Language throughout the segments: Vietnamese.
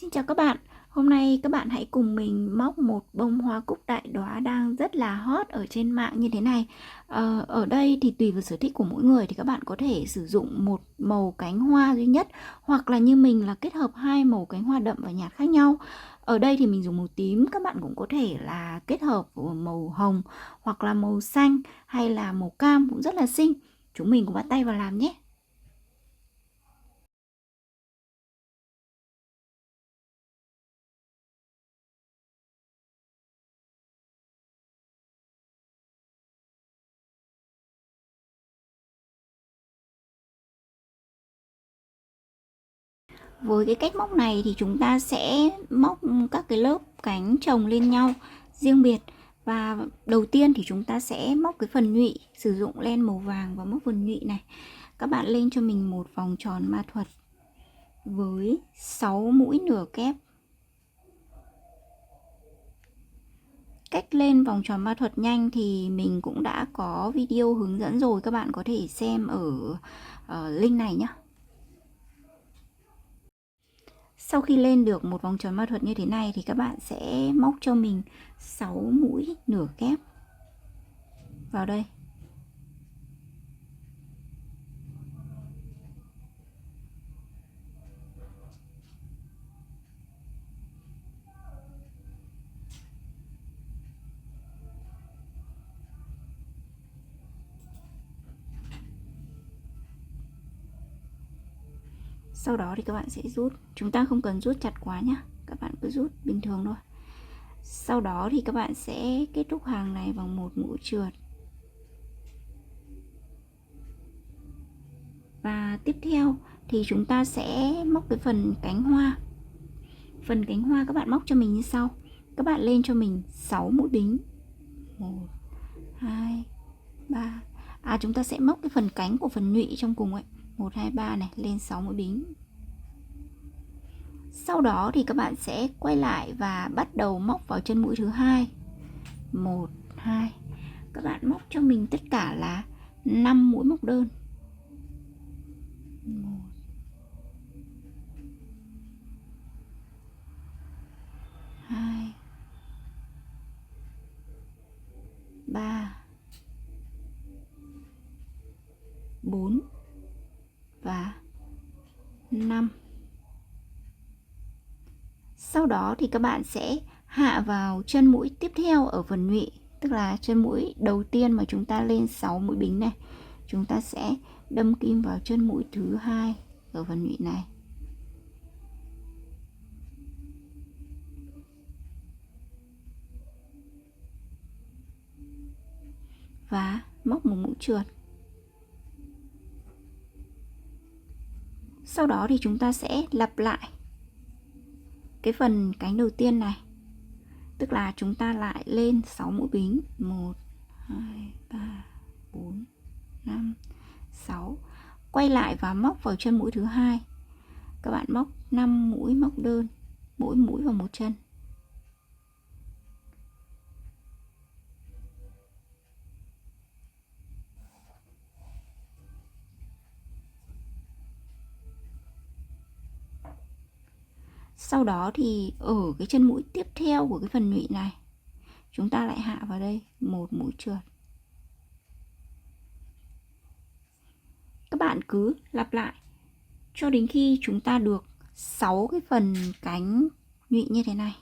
Xin chào các bạn, hôm nay các bạn hãy cùng mình móc một bông hoa cúc đại đóa đang rất là hot ở trên mạng như thế này. Ở đây thì tùy vào sở thích của mỗi người thì các bạn có thể sử dụng một màu cánh hoa duy nhất, hoặc là như mình là kết hợp hai màu cánh hoa đậm và nhạt khác nhau. Ở đây thì mình dùng màu tím, các bạn cũng có thể là kết hợp màu hồng hoặc là màu xanh hay là màu cam cũng rất là xinh. Chúng mình cùng bắt tay vào làm nhé. Với cái cách móc này thì chúng ta sẽ móc các cái lớp cánh chồng lên nhau riêng biệt. Và đầu tiên thì chúng ta sẽ móc cái phần nhụy, sử dụng len màu vàng và móc phần nhụy này. Các bạn lên cho mình một vòng tròn ma thuật với 6 mũi nửa kép. Cách lên vòng tròn ma thuật nhanh thì mình cũng đã có video hướng dẫn rồi, các bạn có thể xem ở link này nhé. Sau khi lên được một vòng tròn ma thuật như thế này thì các bạn sẽ móc cho mình 6 mũi nửa kép vào đây. Sau đó thì các bạn sẽ rút. Chúng ta không cần rút chặt quá nhé, các bạn cứ rút bình thường thôi. Sau đó thì các bạn sẽ kết thúc hàng này bằng một mũi trượt. Và tiếp theo thì chúng ta sẽ móc cái phần cánh hoa. Phần cánh hoa các bạn móc cho mình như sau. Các bạn lên cho mình 6 mũi bính. 1 2 3. Chúng ta sẽ móc cái phần cánh của phần nhụy trong cùng ấy. 1 2 3 này, lên 6 mũi bính. Sau đó thì các bạn sẽ quay lại và bắt đầu móc vào chân mũi thứ hai. 1 2. Các bạn móc cho mình tất cả là 5 mũi móc đơn. 1 2 3 4 và 5. Sau đó thì các bạn sẽ hạ vào chân mũi tiếp theo ở phần nhụy, tức là chân mũi đầu tiên mà chúng ta lên 6 mũi bính này. Chúng ta sẽ đâm kim vào chân mũi thứ hai ở phần nhụy này. Và móc một mũi trượt. Sau đó thì chúng ta sẽ lặp lại cái phần cánh đầu tiên này, tức là chúng ta lại lên 6 mũi bính. 1 2 3 4 5 6. Quay lại và móc vào chân mũi thứ hai. Các bạn móc 5 mũi móc đơn, mỗi mũi vào một chân. Sau đó thì ở cái chân mũi tiếp theo của cái phần nhụy này, chúng ta lại hạ vào đây một mũi trượt. Các bạn cứ lặp lại cho đến khi chúng ta được 6 cái phần cánh nhụy như thế này.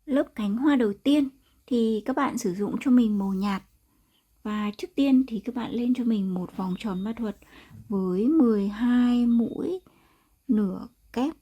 Lớp cánh hoa đầu tiên thì các bạn sử dụng cho mình màu nhạt. Và trước tiên thì các bạn lên cho mình một vòng tròn ma thuật với 12 mũi nửa kép.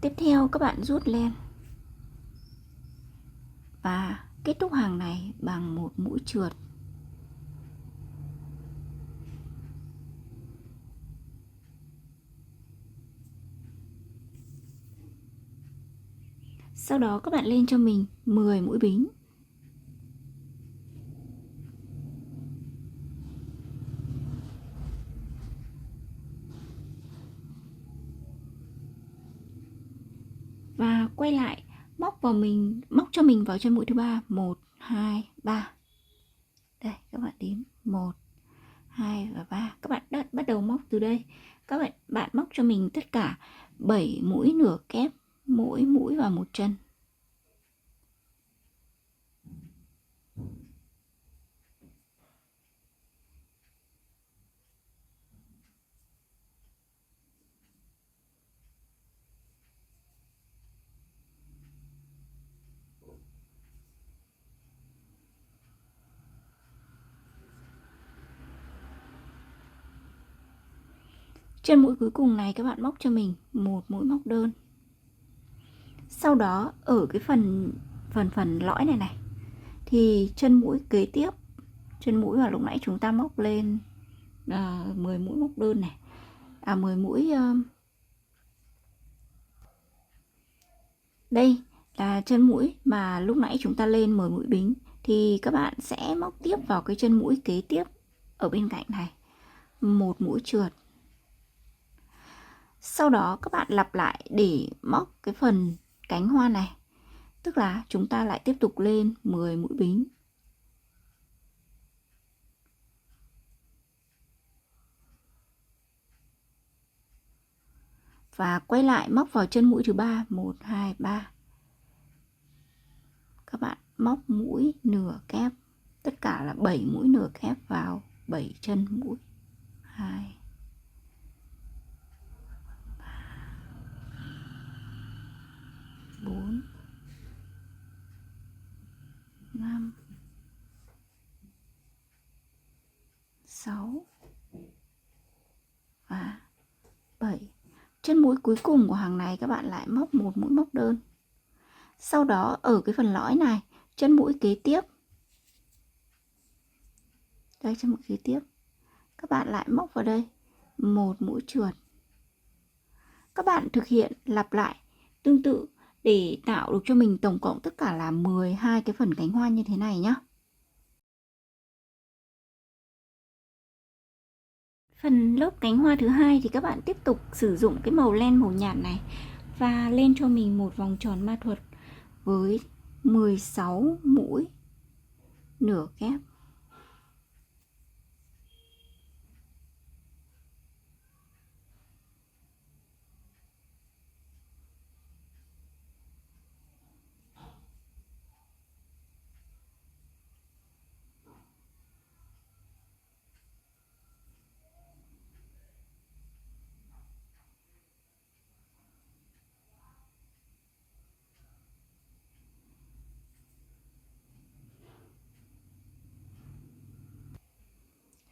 Tiếp theo các bạn rút len và kết thúc hàng này bằng một mũi trượt. Sau đó các bạn lên cho mình 10 mũi bính. Và quay lại móc cho mình vào chân mũi thứ ba, 1 2 3. Đây các bạn đếm 1 2 và 3. Các bạn bắt đầu móc từ đây. Các bạn móc cho mình tất cả 7 mũi nửa kép, mỗi mũi vào một chân. Chân mũi cuối cùng này các bạn móc cho mình một mũi móc đơn. Sau đó ở cái phần lõi này thì chân mũi kế tiếp, chân mũi mà lúc nãy chúng ta móc lên 10 mũi móc đơn này, 10 mũi đây là chân mũi mà lúc nãy chúng ta lên 10 mũi bính, thì các bạn sẽ móc tiếp vào cái chân mũi kế tiếp ở bên cạnh này, một mũi trượt. Sau đó các bạn lặp lại để móc cái phần cánh hoa này, tức là chúng ta lại tiếp tục lên 10 mũi bính. Và quay lại móc vào chân mũi thứ ba, 1 2 3. Các bạn móc mũi nửa kép, tất cả là 7 mũi nửa kép vào 7 chân mũi. 2 4 5 6 và 7. Chân mũi cuối cùng của hàng này các bạn lại móc một mũi móc đơn. Sau đó ở cái phần lõi này, chân mũi kế tiếp, đây chân mũi kế tiếp, các bạn lại móc vào đây một mũi trượt. Các bạn thực hiện lặp lại tương tự để tạo được cho mình tổng cộng tất cả là 12 cái phần cánh hoa như thế này nhé. Phần lớp cánh hoa thứ hai thì các bạn tiếp tục sử dụng cái màu len màu nhạt này và lên cho mình một vòng tròn ma thuật với 16 mũi nửa kép.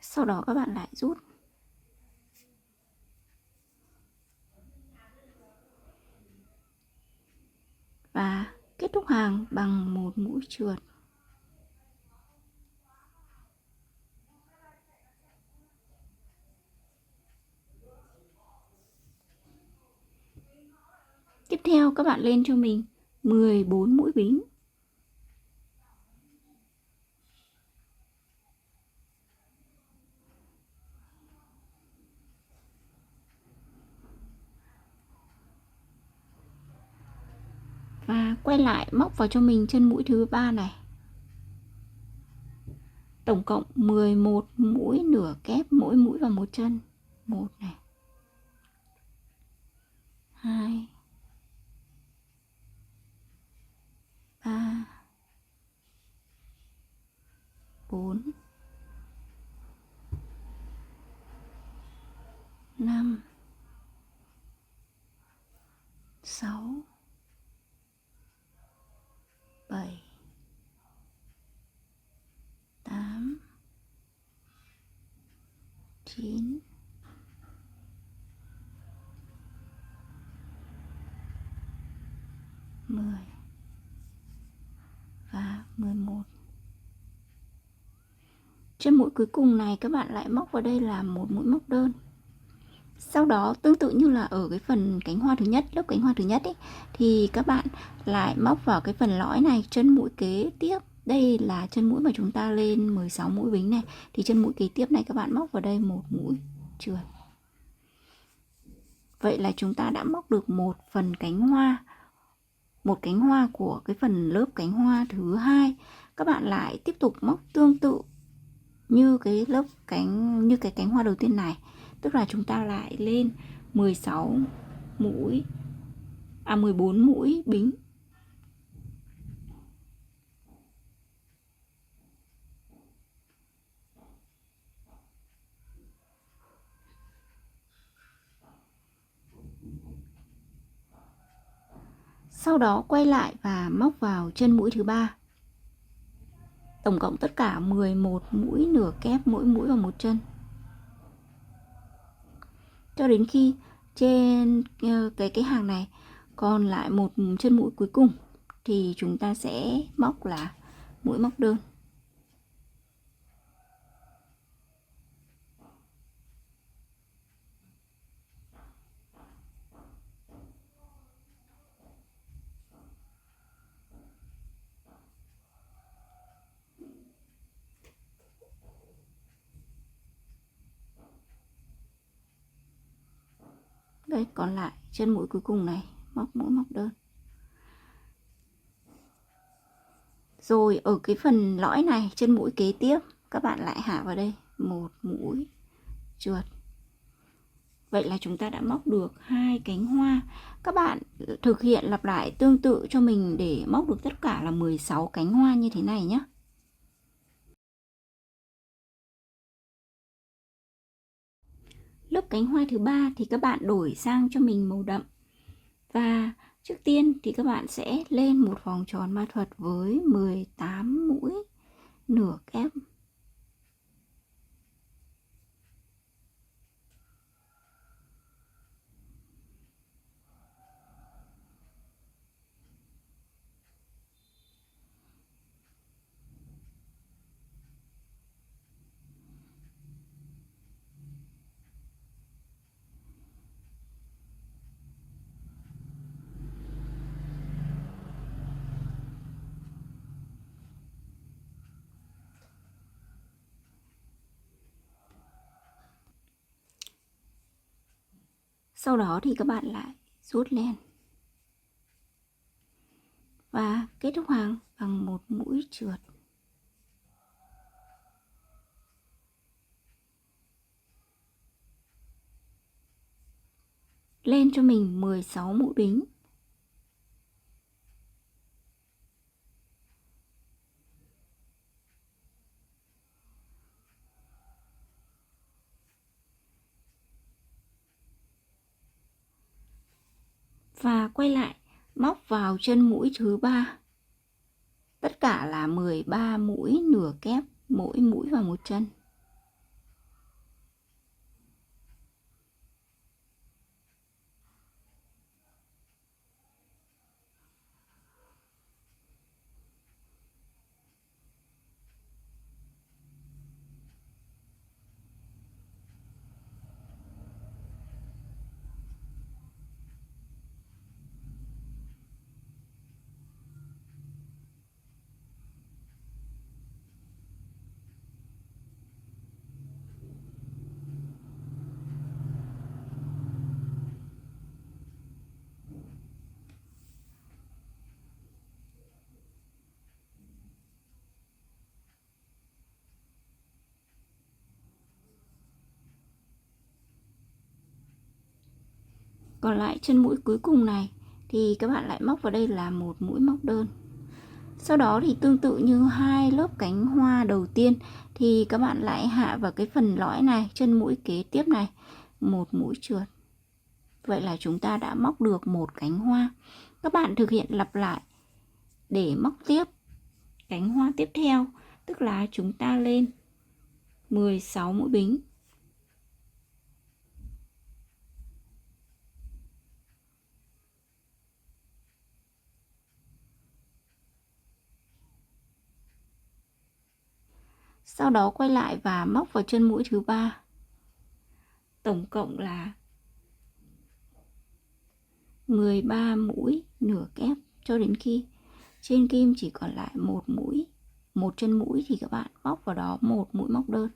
Sau đó các bạn lại rút. Và kết thúc hàng bằng một mũi trượt. Tiếp theo các bạn lên cho mình 14 mũi bính. Và quay lại móc vào cho mình chân mũi thứ ba này. Tổng cộng 11 mũi nửa kép, mỗi mũi vào một chân. 1 này, 2 3 4 5 6 7 8 9 chân mũi cuối cùng này các bạn lại móc vào đây là một mũi móc đơn. Sau đó tương tự như là ở cái phần cánh hoa thứ nhất, lớp cánh hoa thứ nhất ấy, thì các bạn lại móc vào cái phần lõi này, chân mũi kế tiếp. Đây là chân mũi mà chúng ta lên 16 mũi bính này, thì chân mũi kế tiếp này các bạn móc vào đây một mũi trượt. Vậy là chúng ta đã móc được một phần cánh hoa, một cánh hoa của cái phần lớp cánh hoa thứ hai. Các bạn lại tiếp tục móc tương tự như cái lớp như cái cánh hoa đầu tiên này, tức là chúng ta lại lên 16 mũi 14 mũi bính. Sau đó quay lại và móc vào chân mũi thứ ba. Tổng cộng tất cả 11 mũi nửa kép, mỗi mũi vào một chân. Cho đến khi trên cái hàng này còn lại một chân mũi cuối cùng thì chúng ta sẽ móc là mũi móc đơn. Đây, còn lại chân mũi cuối cùng này móc mũi móc đơn. Rồi ở cái phần lõi này, chân mũi kế tiếp các bạn lại hạ vào đây một mũi trượt. Vậy là chúng ta đã móc được hai cánh hoa. Các bạn thực hiện lặp lại tương tự cho mình để móc được tất cả là 16 cánh hoa như thế này nhé. Lớp cánh hoa thứ ba thì các bạn đổi sang cho mình màu đậm. Và trước tiên thì các bạn sẽ lên một vòng tròn ma thuật với 18 mũi nửa kép. Sau đó thì các bạn lại rút len và kết thúc hàng bằng một mũi trượt. Lên cho mình 16 mũi bính. Và quay lại móc vào chân mũi thứ ba. Tất cả là 13 mũi nửa kép, mỗi mũi vào một chân. Còn lại chân mũi cuối cùng này thì các bạn lại móc vào đây là một mũi móc đơn. Sau đó thì tương tự như hai lớp cánh hoa đầu tiên thì các bạn lại hạ vào cái phần lõi này, chân mũi kế tiếp này, một mũi trượt. Vậy là chúng ta đã móc được một cánh hoa. Các bạn thực hiện lặp lại để móc tiếp cánh hoa tiếp theo, tức là chúng ta lên 16 mũi bính. Sau đó quay lại và móc vào chân mũi thứ 3. Tổng cộng là 13 mũi nửa kép cho đến khi trên kim chỉ còn lại một mũi, một chân mũi thì các bạn móc vào đó một mũi móc đơn.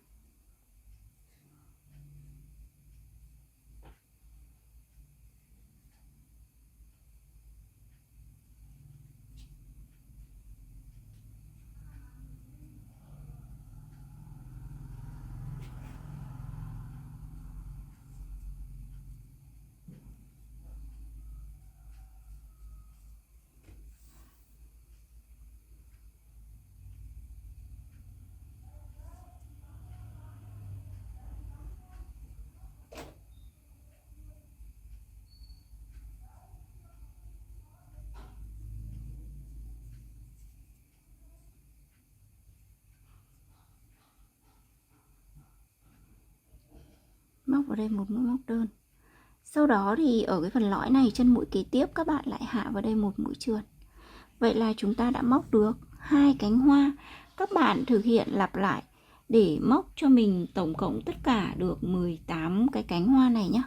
Móc vào đây một mũi móc đơn. Sau đó thì ở cái phần lõi này, chân mũi kế tiếp các bạn lại hạ vào đây một mũi trượt. Vậy là chúng ta đã móc được 2 cánh hoa. Các bạn thực hiện lặp lại để móc cho mình tổng cộng tất cả được 18 cái cánh hoa này nhé.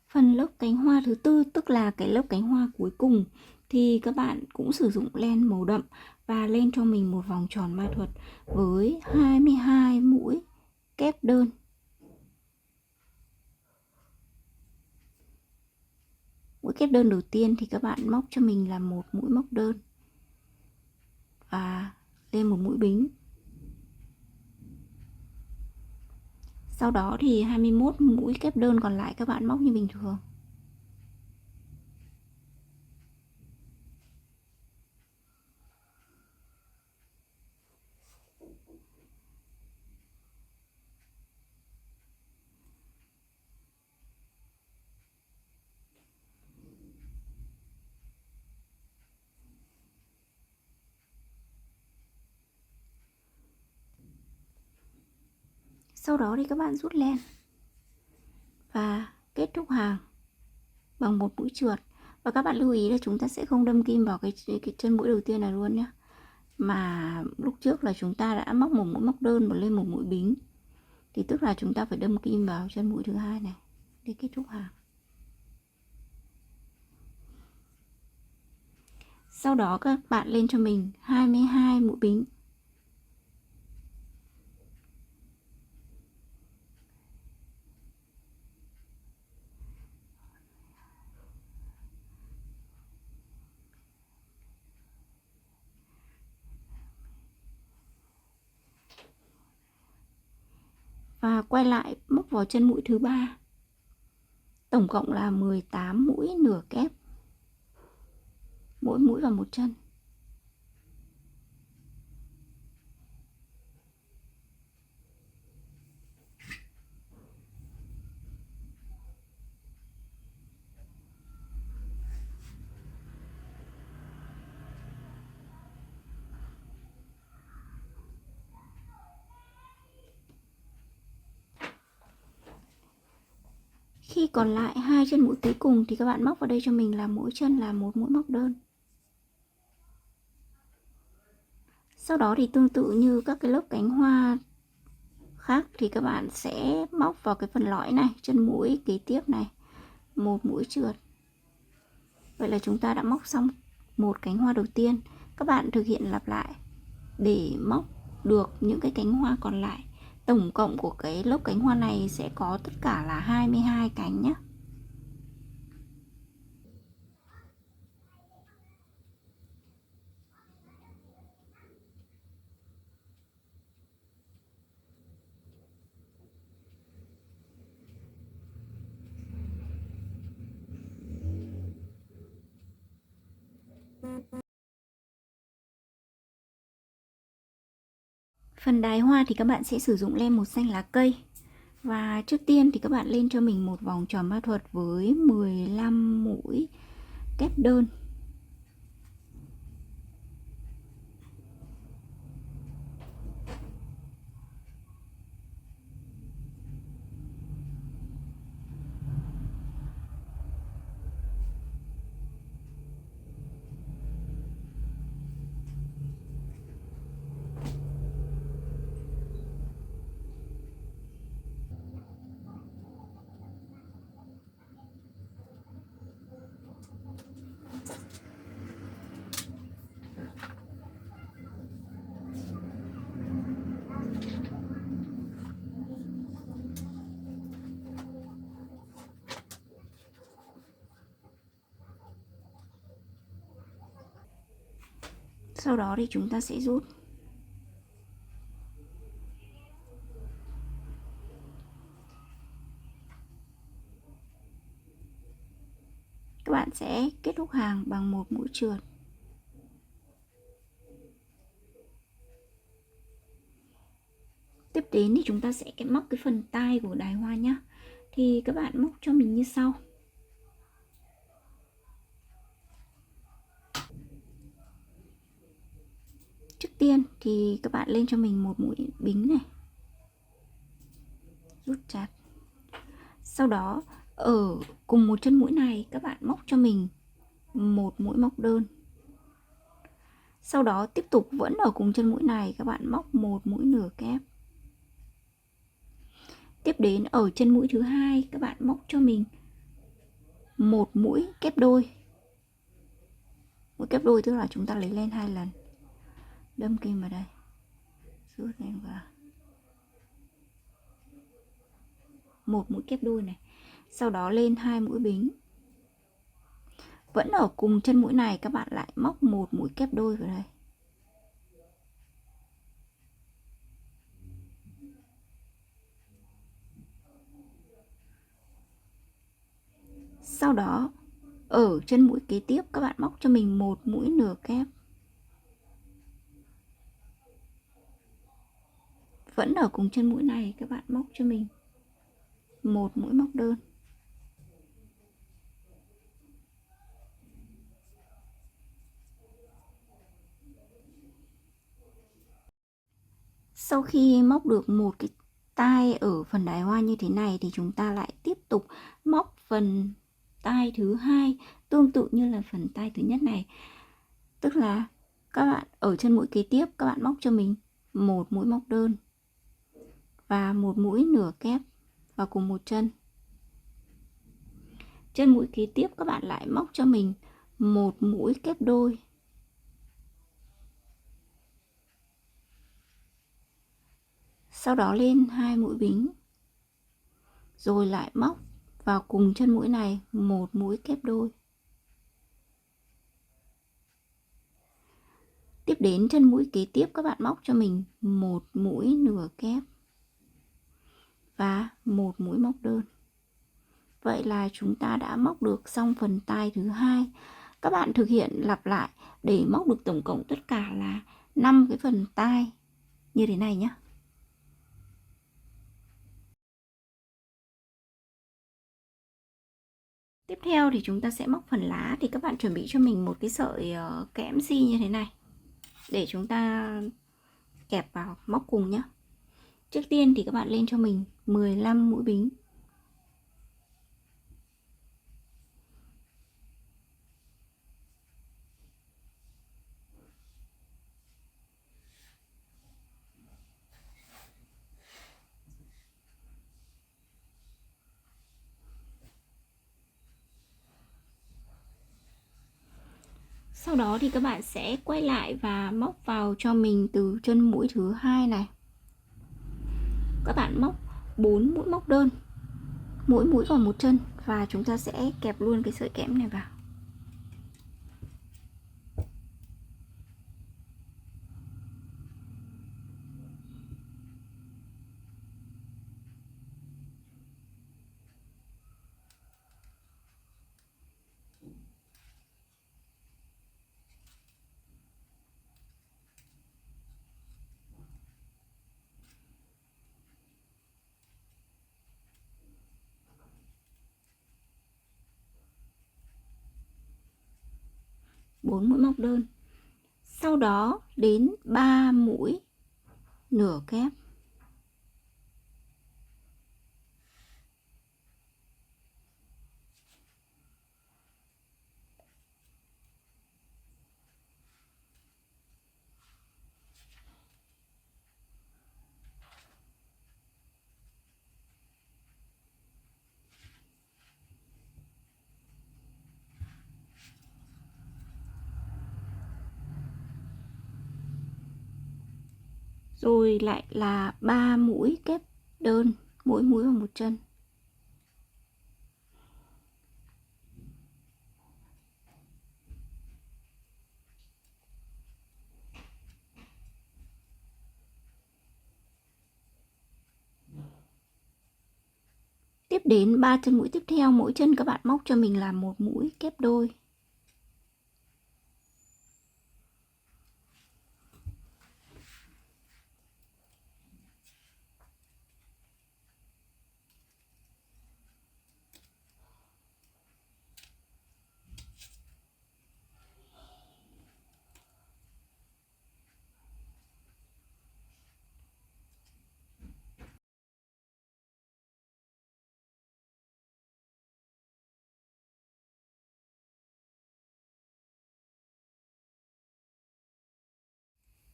Phần lớp cánh hoa thứ tư, tức là cái lớp cánh hoa cuối cùng, thì các bạn cũng sử dụng len màu đậm và lên cho mình một vòng tròn ma thuật với 22 mũi kép đơn. Mũi kép đơn đầu tiên thì các bạn móc cho mình là một mũi móc đơn và lên một mũi bính. Sau đó thì 21 mũi kép đơn còn lại các bạn móc như bình thường. Sau đó thì các bạn rút len và kết thúc hàng bằng một mũi trượt. Và các bạn lưu ý là chúng ta sẽ không đâm kim vào cái chân mũi đầu tiên này luôn nhé. Mà lúc trước là chúng ta đã móc một mũi móc đơn và lên một mũi bính, thì tức là chúng ta phải đâm kim vào chân mũi thứ hai này để kết thúc hàng. Sau đó các bạn lên cho mình 22 mũi bính. Và quay lại móc vào chân mũi thứ ba. Tổng cộng là 18 mũi nửa kép, mỗi mũi vào một chân. Khi còn lại hai chân mũi cuối cùng thì các bạn móc vào đây cho mình là mỗi chân là một mũi móc đơn. Sau đó thì tương tự như các cái lớp cánh hoa khác thì các bạn sẽ móc vào cái phần lõi này, chân mũi kế tiếp này, một mũi trượt. Vậy là chúng ta đã móc xong một cánh hoa đầu tiên. Các bạn thực hiện lặp lại để móc được những cái cánh hoa còn lại. Tổng cộng của cái lớp cánh hoa này sẽ có tất cả là 22 cánh nhé. Phần đài hoa thì các bạn sẽ sử dụng len màu xanh lá cây. Và trước tiên thì các bạn lên cho mình một vòng tròn ma thuật với 15 mũi kép đơn. Sau đó thì chúng ta sẽ rút. Các bạn sẽ kết thúc hàng bằng một mũi trượt. Tiếp đến thì chúng ta sẽ móc cái phần tai của đài hoa nhá. Thì các bạn móc cho mình như sau. Trước tiên thì các bạn lên cho mình một mũi bính này, rút chặt. Sau đó ở cùng một chân mũi này các bạn móc cho mình một mũi móc đơn. Sau đó tiếp tục vẫn ở cùng chân mũi này các bạn móc một mũi nửa kép. Tiếp đến ở chân mũi thứ hai các bạn móc cho mình một mũi kép đôi. Mũi kép đôi tức là chúng ta lấy lên 2 lần, đâm kim vào đây, rút lên vào một mũi kép đôi này. Sau đó lên 2 mũi bính. Vẫn ở cùng chân mũi này các bạn lại móc một mũi kép đôi vào đây. Sau đó ở chân mũi kế tiếp các bạn móc cho mình một mũi nửa kép. Vẫn ở cùng chân mũi này các bạn móc cho mình một mũi móc đơn. Sau khi móc được một cái tai ở phần đài hoa như thế này thì chúng ta lại tiếp tục móc phần tai thứ hai tương tự như là phần tai thứ nhất này. Tức là các bạn ở chân mũi kế tiếp các bạn móc cho mình một mũi móc đơn và một mũi nửa kép vào cùng một chân. Chân mũi kế tiếp các bạn lại móc cho mình một mũi kép đôi. Sau đó lên 2 mũi bính. Rồi lại móc vào cùng chân mũi này một mũi kép đôi. Tiếp đến chân mũi kế tiếp các bạn móc cho mình một mũi nửa kép và một mũi móc đơn. Vậy là chúng ta đã móc được xong phần tai thứ hai. Các bạn thực hiện lặp lại để móc được tổng cộng tất cả là 5 cái phần tai như thế này nhé. Tiếp theo thì chúng ta sẽ móc phần lá. Thì các bạn chuẩn bị cho mình một cái sợi kẽm xi như thế này để chúng ta kẹp vào móc cùng nhé. Trước tiên thì các bạn lên cho mình 15 mũi bính. Sau đó thì các bạn sẽ quay lại và móc vào cho mình từ chân mũi thứ hai này. Các bạn móc 4 mũi móc đơn, mỗi mũi vào một chân và chúng ta sẽ kẹp luôn cái sợi kẽm này vào. Bốn mũi móc đơn. Sau đó đến 3 mũi nửa kép. Rồi lại là 3 mũi kép đơn, mỗi mũi vào một chân. Tiếp đến 3 chân mũi tiếp theo, mỗi chân các bạn móc cho mình là một mũi kép đôi.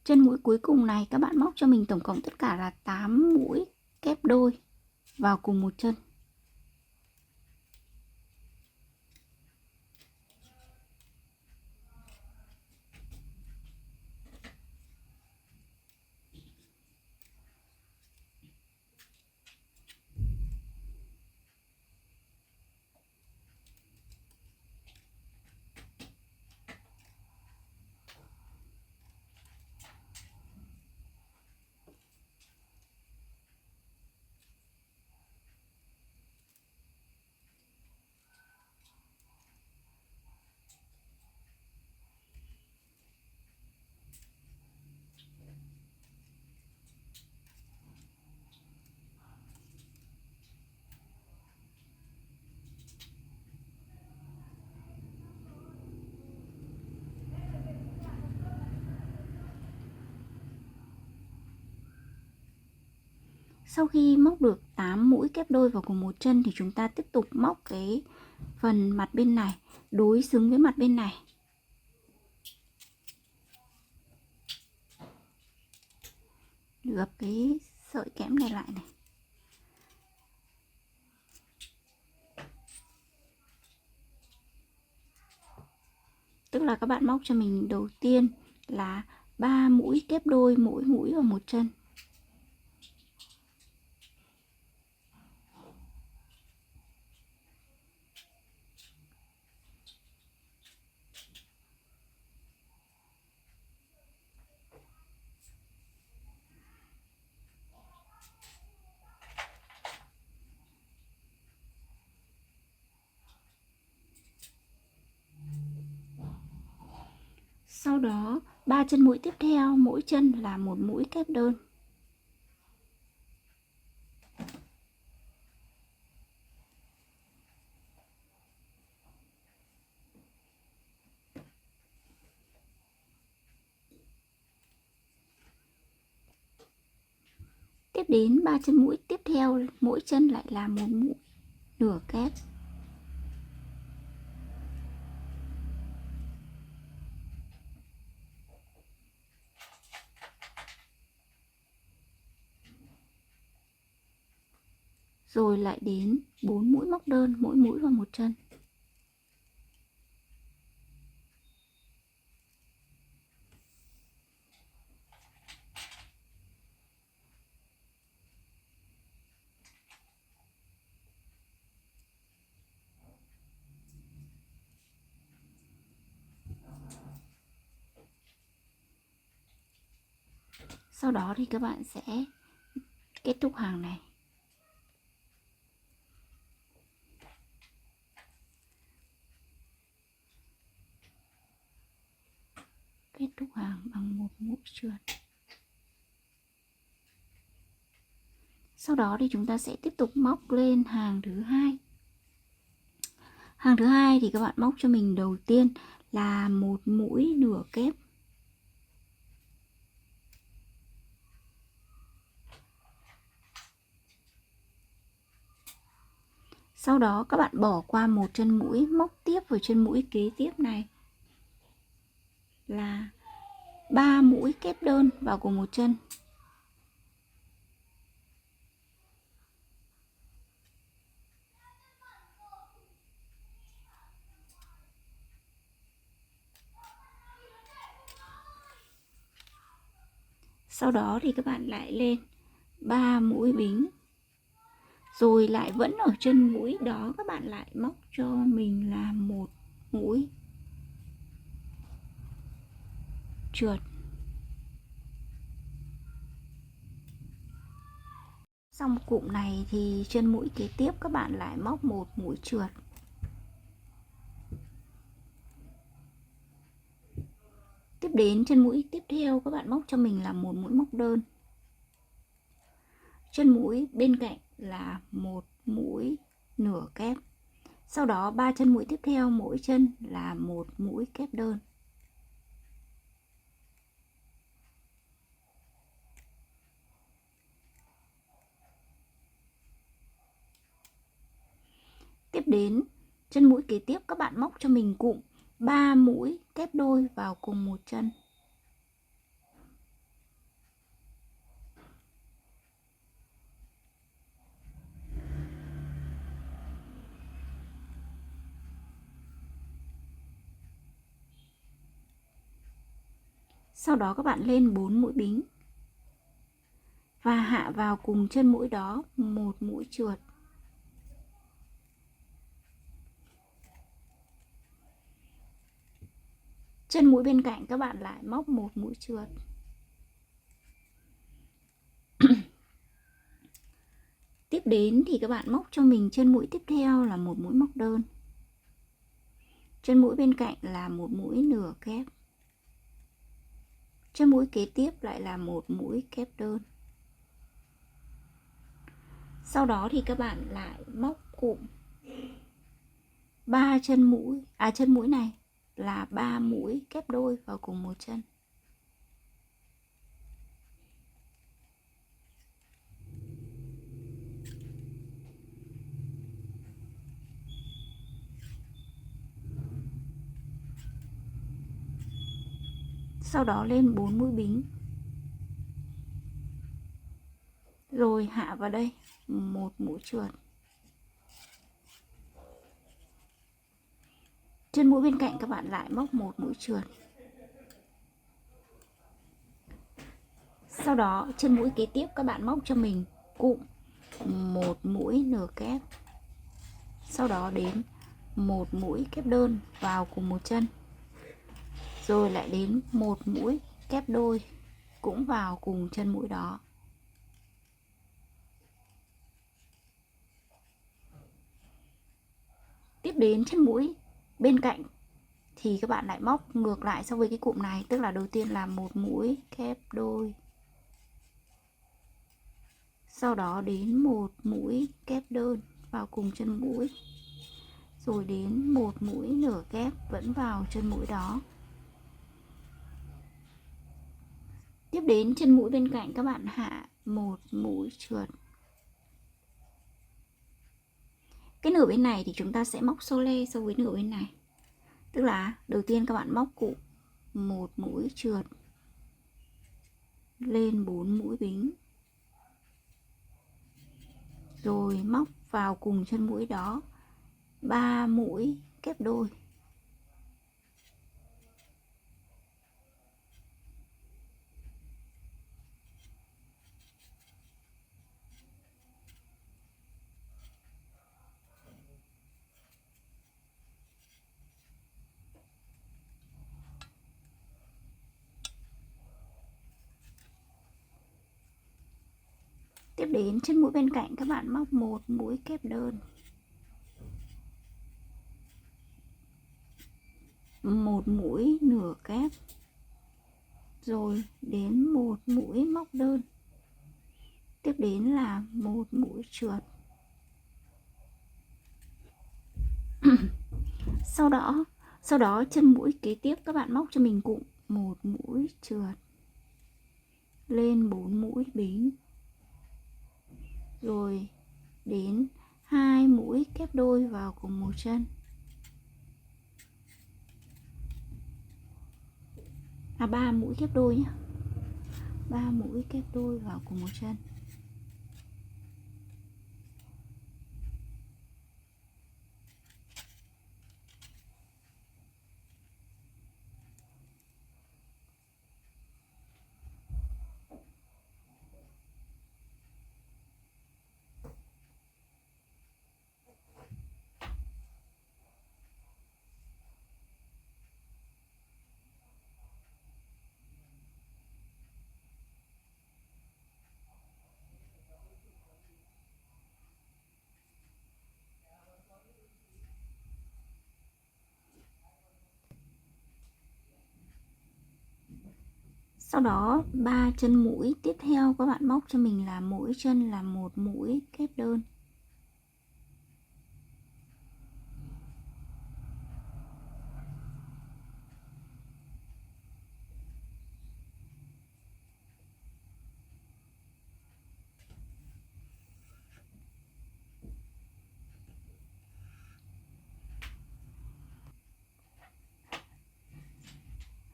Chân mũi cuối cùng này các bạn móc cho mình tổng cộng tất cả là 8 mũi kép đôi vào cùng một chân. Sau khi móc được 8 mũi kép đôi vào cùng một chân thì chúng ta tiếp tục móc cái phần mặt bên này đối xứng với mặt bên này. Gập cái sợi kẽm này lại này. Tức là các bạn móc cho mình đầu tiên là 3 mũi kép đôi, mỗi mũi vào một chân. Sau đó 3 chân mũi tiếp theo, mỗi chân là một mũi kép đơn. Tiếp đến 3 chân mũi tiếp theo, mỗi chân lại là một mũi nửa kép. Rồi lại đến 4 mũi móc đơn, mỗi mũi vào một chân. Sau đó thì các bạn sẽ kết thúc hàng này. Kết thúc hàng bằng một mũi trượt. Sau đó thì chúng ta sẽ tiếp tục móc lên hàng thứ hai. Hàng thứ hai thì các bạn móc cho mình đầu tiên là một mũi nửa kép. Sau đó các bạn bỏ qua một chân mũi, móc tiếp vào chân mũi kế tiếp này là 3 mũi kép đơn vào cùng một chân. Sau đó thì các bạn lại lên 3 mũi bính. Rồi lại vẫn ở chân mũi đó các bạn lại móc cho mình là một mũi trượt. Xong cụm này thì chân mũi kế tiếp các bạn lại móc một mũi trượt. Tiếp đến chân mũi tiếp theo các bạn móc cho mình là một mũi móc đơn. Chân mũi bên cạnh là một mũi nửa kép. Sau đó 3 chân mũi tiếp theo mỗi chân là một mũi kép đơn. Tiếp đến chân mũi kế tiếp các bạn móc cho mình cụm 3 mũi kép đôi vào cùng một chân. Sau đó các bạn lên 4 mũi bính và hạ vào cùng chân mũi đó một mũi trượt. Chân mũi bên cạnh các bạn lại móc một mũi trượt. Tiếp đến thì các bạn móc cho mình chân mũi tiếp theo là một mũi móc đơn. Chân mũi bên cạnh là một mũi nửa kép. Chân mũi kế tiếp lại là một mũi kép đơn. Sau đó thì các bạn lại móc cụm 3 chân mũi, chân mũi này là 3 mũi kép đôi vào cùng một chân. Sau đó lên 4 mũi bính. Rồi hạ vào đây một mũi trượt. Chân mũi bên cạnh các bạn lại móc một mũi trượt. Sau đó chân mũi kế tiếp các bạn móc cho mình cụm một mũi nửa kép. Sau đó đến một mũi kép đơn vào cùng một chân. Rồi lại đến một mũi kép đôi cũng vào cùng chân mũi đó. Tiếp đến chân mũi bên cạnh thì các bạn lại móc ngược lại so với cái cụm này, tức là đầu tiên là một mũi kép đôi, sau đó đến một mũi kép đơn vào cùng chân mũi, rồi đến một mũi nửa kép vẫn vào chân mũi đó. Tiếp đến chân mũi bên cạnh các bạn hạ một mũi trượt. Cái nửa bên này thì chúng ta sẽ móc xô le so với nửa bên này, tức là đầu tiên các bạn móc cụm một mũi trượt, lên 4 mũi bính, rồi móc vào cùng chân mũi đó 3 mũi kép đôi. Tiếp đến chân mũi bên cạnh các bạn móc một mũi kép đơn, một mũi nửa kép, rồi đến một mũi móc đơn, tiếp đến là một mũi trượt. Sau đó chân mũi kế tiếp các bạn móc cho mình cụm một mũi trượt, lên 4 mũi bính, rồi đến 2 mũi kép đôi vào cùng một chân. 3 mũi kép đôi nhé. 3 mũi kép đôi vào cùng một chân. Sau đó 3 chân mũi tiếp theo các bạn móc cho mình là mỗi chân là một mũi kép đơn.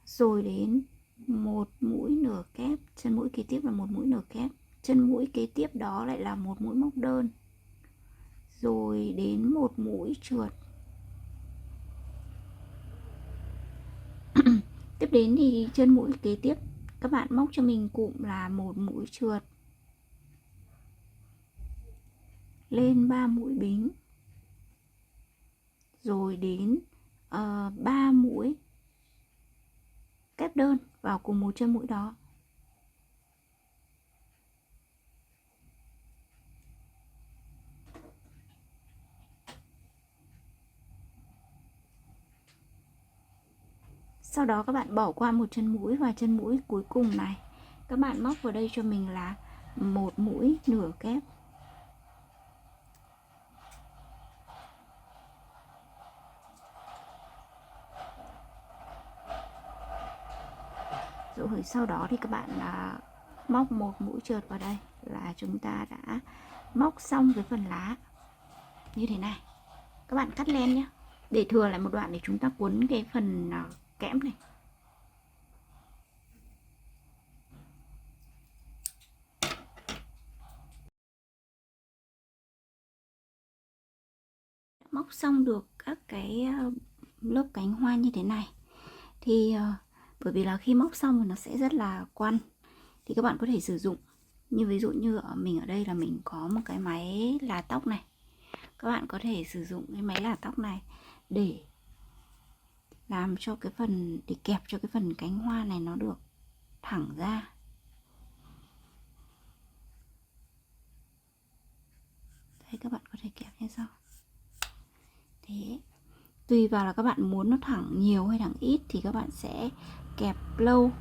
Rồi đến một mũi nửa kép, chân mũi kế tiếp là một mũi nửa kép, chân mũi kế tiếp đó lại là một mũi móc đơn, rồi đến một mũi trượt. Tiếp đến thì chân mũi kế tiếp các bạn móc cho mình cụm là một mũi trượt lên 3 mũi bính, rồi đến 3 mũi kép đơn vào cùng một chân mũi đó. Sau đó các bạn bỏ qua một chân mũi và chân mũi cuối cùng này các bạn móc vào đây cho mình là một mũi nửa kép. Rồi sau đó thì các bạn móc một mũi trượt vào đây là chúng ta đã móc xong cái phần lá như thế này. Các bạn cắt len nhé, để thừa lại một đoạn để chúng ta cuốn cái phần kẽm này. Móc xong được các cái lớp cánh hoa như thế này thì bởi vì là khi móc xong thì nó sẽ rất là quăn, thì các bạn có thể sử dụng như ví dụ như ở mình ở đây là mình có một cái máy là tóc này, các bạn có thể sử dụng cái máy là tóc này để làm cho cái phần, để kẹp cho cái phần cánh hoa này nó được thẳng ra. Đây các bạn có thể kẹp như sau. Thế tùy vào là các bạn muốn nó thẳng nhiều hay thẳng ít thì các bạn sẽ kẹp lâu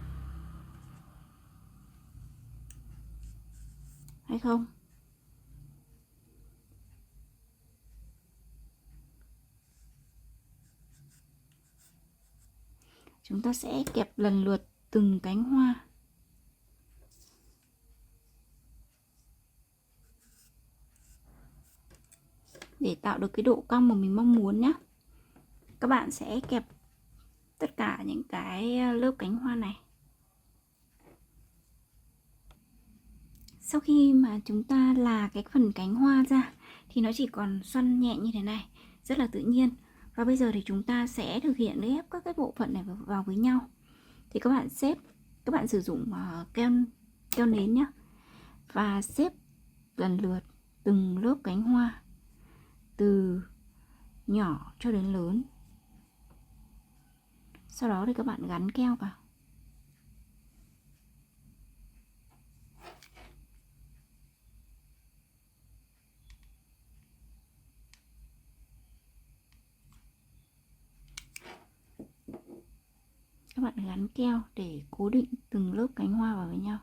hay không. Chúng ta sẽ kẹp lần lượt từng cánh hoa. Để tạo được cái độ cong mà mình mong muốn nhé. Các bạn sẽ kẹp tất cả những cái lớp cánh hoa này. Sau khi mà chúng ta là cái phần cánh hoa ra thì nó chỉ còn xoăn nhẹ như thế này, rất là tự nhiên. Và bây giờ thì chúng ta sẽ thực hiện ghép các cái bộ phận này vào với nhau. Thì các bạn xếp, các bạn sử dụng keo nến nhé, và xếp lần lượt từng lớp cánh hoa từ nhỏ cho đến lớn. Sau đó thì các bạn gắn keo vào. Các bạn gắn keo để cố định từng lớp cánh hoa vào với nhau.